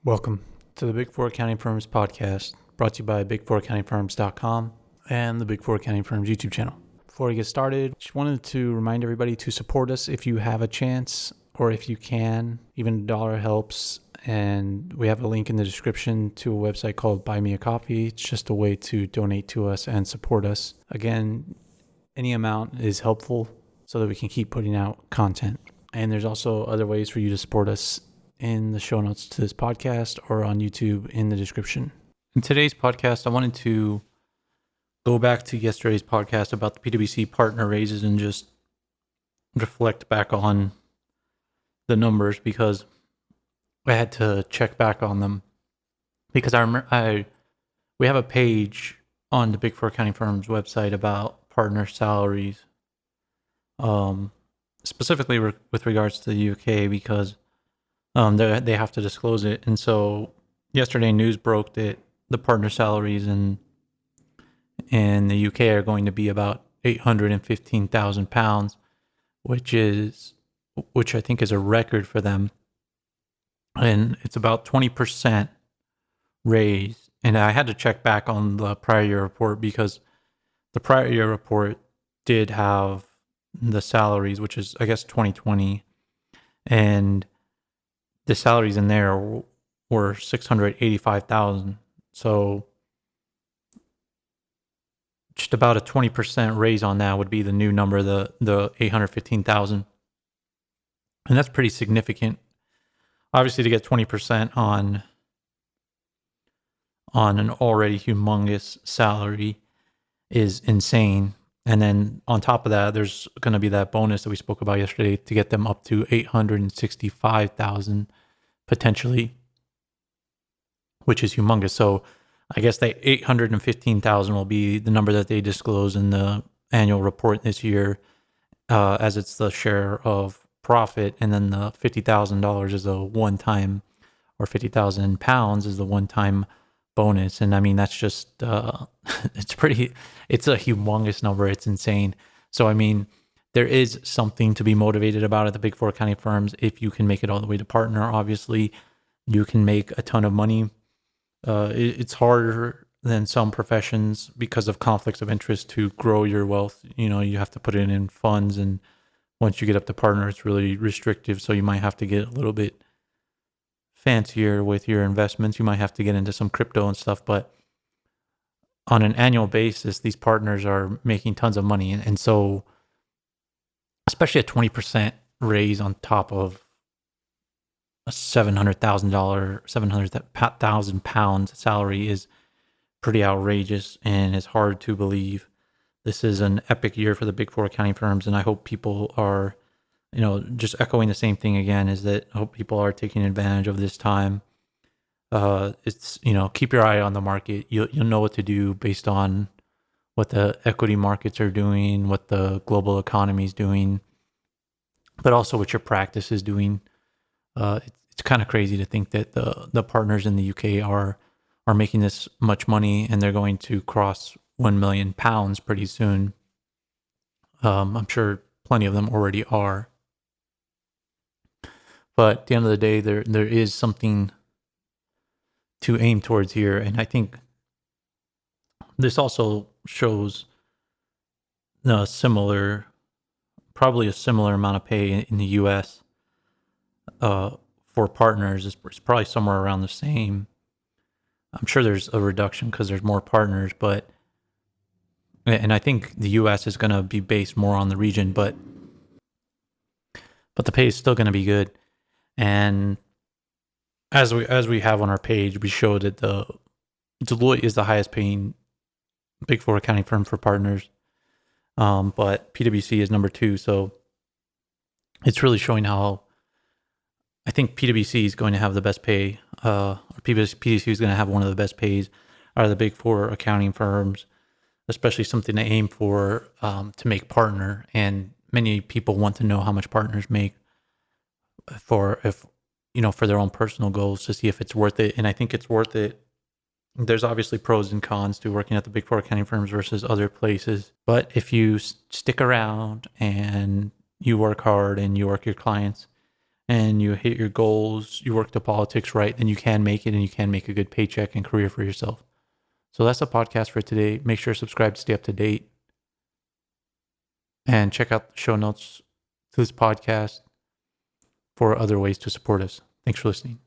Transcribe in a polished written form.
Welcome to the Big Four Accounting Firms podcast, brought to you by big4accountingfirms.com and the Big Four Accounting Firms YouTube channel. Before we get started, just wanted to remind everybody to support us if you have a chance or if you can. Even $1 helps, and we have a link in the description to a website called Buy Me a Coffee. It's just a way to donate to us and support us. Again, any amount is helpful so that we can keep putting out content. And there's also other ways for you to support us in the show notes to this podcast or on YouTube in the description. In today's podcast, I wanted to go back to yesterday's podcast about the PwC partner raises and just reflect back on the numbers, because I had to check back on them, because I remember we have a page on the Big Four Accounting Firms website about partner salaries, specifically with regards to the UK, because they have to disclose it. And so yesterday news broke that the partner salaries in the UK are going to be about £815,000, which I think is a record for them. And it's about 20% raise. And I had to check back on the prior year report, because the prior year report did have the salaries, which is, I guess, 2020. And the salaries in there were $685,000. So just about a 20% raise on that would be the new number, the $815,000. And that's pretty significant. Obviously, to get 20% on an already humongous salary is insane. And then on top of that, there's going to be that bonus that we spoke about yesterday to get them up to $865,000 potentially, which is humongous. So I guess that $815,000 will be the number that they disclose in the annual report this year, as it's the share of profit, and then the $50,000 is a one-time, or £50,000 is the one-time bonus. And I mean, that's just it's a humongous number. It's insane. So I mean, there is something to be motivated about at the Big Four accounting firms. If you can make it all the way to partner, obviously you can make a ton of money. It's harder than some professions because of conflicts of interest to grow your wealth. You know, you have to put it in funds, and once you get up to partner, it's really restrictive. So you might have to get a little bit fancier with your investments. You might have to get into some crypto and stuff, but on an annual basis, these partners are making tons of money. And so especially a 20% raise on top of a £700,000 salary is pretty outrageous, and it's hard to believe. This is an epic year for the Big Four accounting firms, and I hope people are, just echoing the same thing again, is that I hope people are taking advantage of this time. It's, keep your eye on the market. You'll know what to do based on what the equity markets are doing, what the global economy is doing, but also what your practice is doing. It's kind of crazy to think that the partners in the UK are making this much money, and they're going to cross £1 million pretty soon. I'm sure plenty of them already are. But at the end of the day, there is something to aim towards here. And I think this also shows probably a similar amount of pay in the US for partners. It's probably somewhere around the same. I'm sure there's a reduction because there's more partners, and I think the US is going to be based more on the region, but the pay is still going to be good. And as we have on our page, we show that the Deloitte is the highest paying Big Four accounting firm for partners, but PwC is number 2. So it's really showing how I think PwC is going to have the best pay, or PwC is going to have one of the best pays out of the Big Four accounting firms, especially something to aim for, to make partner. And many people want to know how much partners make for their own personal goals, to see if it's worth it. And I think it's worth it. There's obviously pros and cons to working at the Big Four accounting firms versus other places. But if you stick around and you work hard and you work your clients, and you hit your goals, you work the politics right, then you can make it and you can make a good paycheck and career for yourself. So that's the podcast for today. Make sure to subscribe to stay up to date and check out the show notes to this podcast for other ways to support us. Thanks for listening.